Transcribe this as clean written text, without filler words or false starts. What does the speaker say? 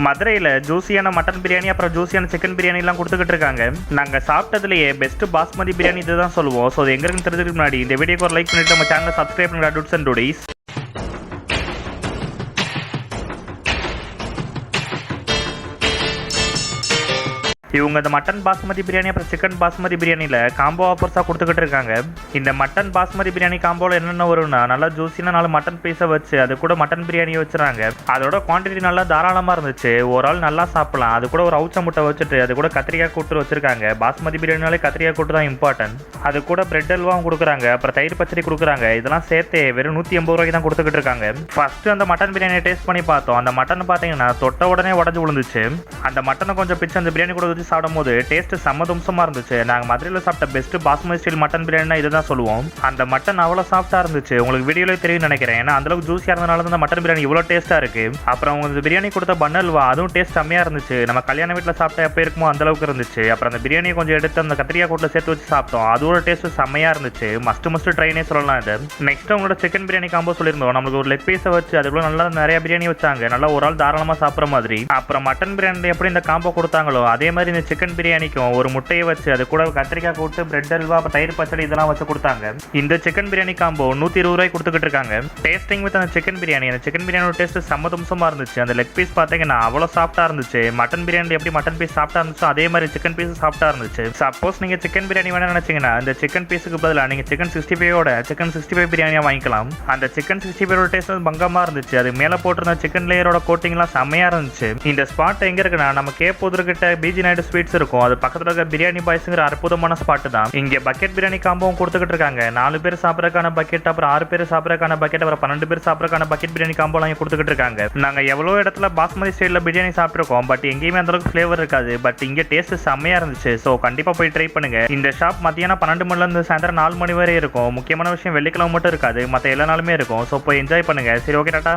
மதுரையில் ஜூசியான மட்டன் பிரியாணி அப்புறம் ஜூசியான சிக்கன் பிரியாணிலாம் கொடுத்துக்கிட்டு இருக்காங்க. நாங்கள் சாப்பிட்டதுலேயே பெஸ்ட் பாஸ்மதி பிரியாணி இதுதான் சொல்லுவோம். ஸோ எங்க இருக்குன்னு தெரிஞ்சுக்கு முன்னாடி இந்த வீடியோக்கு ஒரு லைக் பண்ணிட்டு நம்ம சேனலை சப்ஸ்கிரைப் பண்ணுங்க. Dudes and dudies. இவங்க இந்த மட்டன் பாஸ்மதி பிரியாணி அப்புறம் சிக்கன் பாஸ்மதி பிரியாணியில் காம்போ ஆஃபர்ஸாக கொடுத்துக்கிட்டு இருக்காங்க. இந்த மட்டன் பாஸ்மதி பிரியாணி காம்போவில் என்னென்ன வரும்னா, நல்லா ஜூஸினா 4 மட்டன் பீஸை வச்சு அது கூட மட்டன் பிரியாணியை வச்சுறாங்க. அதோட குவான்டிட்டி நல்லா தாராளமாக இருந்துச்சு. ஒரு ஆள் நல்லா சாப்பிடலாம். அது கூட ஒரு அவுச்ச முட்டை வச்சுட்டு அது கூட கத்திரிக்காய் கூட்டு வச்சிருக்காங்க. பாஸ்மதி பிரியாணினாலே கத்திரிக்காய் கூட்டு தான் இம்பார்ட்டன்ட். அது கூட பிரெட் அல்வாவும் கொடுக்குறாங்க. அப்புறம் தயிர் பச்சடி கொடுக்குறாங்க. இதெல்லாம் சேர்த்து வெறும் 180 ரூபாய்க்கு தான் கொடுத்துக்கிட்டு இருக்காங்க. ஃபர்ஸ்ட் அந்த மட்டன் பிரியாணியை டேஸ்ட் பண்ணி பார்த்தோம். அந்த மட்டன் பார்த்தீங்கன்னா தொட்ட உடனே உடஞ்சு விழுந்துச்சு. அந்த மட்டனை கொஞ்சம் பிச்சு அந்த பிரியாணி கூட சாப்பிடும் போது டேஸ்ட் சம்மதம்சமா இருந்துச்சு. நாங்கள் மதுரையில் சாப்பிட்ட பெஸ்ட் பாஸ்மதி ஸ்டைல் மட்டன் பிரியாணினா இதுதான் சொல்லுவோம். அந்த மட்டன் அவ்வளோ சாஃப்டா இருந்துச்சு. உங்களுக்கு வீடியோல தெரியும் நினைக்கிறேன். ஏன்னா அந்த அளவுக்கு ஜூஸியா இருந்தனால தான் மட்டன் பிரியாணி இவ்வளோ டேஸ்டா இருக்கு. அப்புறம் அவங்க பிரியாணி கொடுத்த பன்னல்வா அதுவும் டேஸ்ட் செம்மையா இருந்துச்சு. நம்ம கல்யாண வீட்டில் சாப்பிட்ட எப்போ இருக்குமோ அந்த அளவுக்கு இருந்துச்சு. அப்புறம் அந்த பிரியாணியை கொஞ்சம் எடுத்து அந்த கத்திரிக்காய் கூட்டில் சேர்த்து வச்சு சாப்பிட்டோம். அதோட டேஸ்ட் செம்மையா இருந்துச்சு. மஸ்ட் ட்ரைனே சொல்லலாம் இது. நெக்ஸ்ட் அவங்களோட சிக்கன் பிரியாணி காம்போ சொல்லியிருந்தோம். நம்மளுக்கு ஒரு லெக் பீஸை வச்சு அதுக்குள்ள நல்லா நிறைய பிரியாணி வச்சாங்க. நல்லா ஒரு ஆள் தாராளமா சாப்பிட்ற மாதிரி. அப்புறம் மட்டன் பிரியாணி எப்படி இந்த காம்போ கொடுத்தாங்களோ அதே மாதிரி இந்த சிக்கன் பிரியாணிக்கும் ஒரு முட்டையை வச்சு அது கூட கத்திரிக்காய் கூட்டு பிரெட் அல்வா தயிர் பச்சடி இதெல்லாம் வச்சு கொடுத்தாங்க. இந்த சிக்கன் பிரியாணி காம்போ 120 ரூபாய் கொடுத்துக்கிட்டு இருக்காங்க. டேஸ்டிங் வித் அந்த சிக்கன் பிரியாணி. அந்த சிக்கன் பிரியாணியோட டேஸ்ட் சம்மதம்சமா இருந்துச்சு. அந்த லெக் பீஸ் பார்த்தீங்கன்னா அவ்வளோ சாஃப்டா இருந்துச்சு. மட்டன் பிரியாணி எப்படி மட்டன் பீஸ் சாஃப்டா இருந்துச்சோ அதே மாதிரி சிக்கன் பீஸ் சாஃப்டா இருந்துச்சு. சப்போஸ் நீங்க சிக்கன் பிரியாணி வேணும்னு நினைச்சீங்கன்னா இந்த சிக்கன் பீஸுக்கு பதிலாக நீங்க சிக்கன் 65 சிக்கன் 65 பிரியாணியா வாங்கிக்கலாம். அந்த சிக்கன் 65 டேஸ்ட் பங்கமா இருந்துச்சு. அது மேல போட்டிருந்த சிக்கன் லேயரோட கோட்டிங்லாம் செம்மையா இருந்துச்சு. இந்த ஸ்பாட் எங்க இருக்குன்னா நம்ம கேப்போதர்கிட்ட பிஜி நாயுடு ஸ்வீட்ஸ் இருக்கும். அது பக்கத்துல இருக்க பிரியாணி பாய்ஸ்ங்கிற அற்புதமான ஸ்பாட் தான். இங்க பக்கெட் பிரியாணி காம்போவும் கொடுத்துக்கிட்டு இருக்காங்க. 4 பேர் சாப்பிட்றதுக்கான பக்கெட், அப்புறம் 6 பேர் சாப்பிட்றதுக்கான பக்கெட், அப்புறம் 12 பேர் சாப்பிட்றதுக்கான பக்கெட் பிரியாணி காம்போலாம் கொடுத்துக்கிட்டு இருக்காங்க. நாங்க எவ்வளவு இடத்துல பாஸ்மதி ஸ்டைல்ல பிரியாணி சாப்பிட்டுருக்கோம். பட் எங்கேயுமே அந்த அளவுக்கு ஃபிளேவர் இருக்காது. பட் இங்க டேஸ்ட் செம்மையா இருந்துச்சு. ஸோ கண்டிப்பா போய் ட்ரை பண்ணுங்க. இந்த ஷாப் மத்தியானம் 12 மணில இருந்து சாயந்தரம் 4 மணி வரை இருக்கும். முக்கியமான விஷயம் வெள்ளிக்கிழமை மட்டும் இருக்காது. மற்ற எல்லா நாளுமே இருக்கும். ஸோ போய் என்ஜாய் பண்ணுங்க. சரி, ஓகே, டாடா.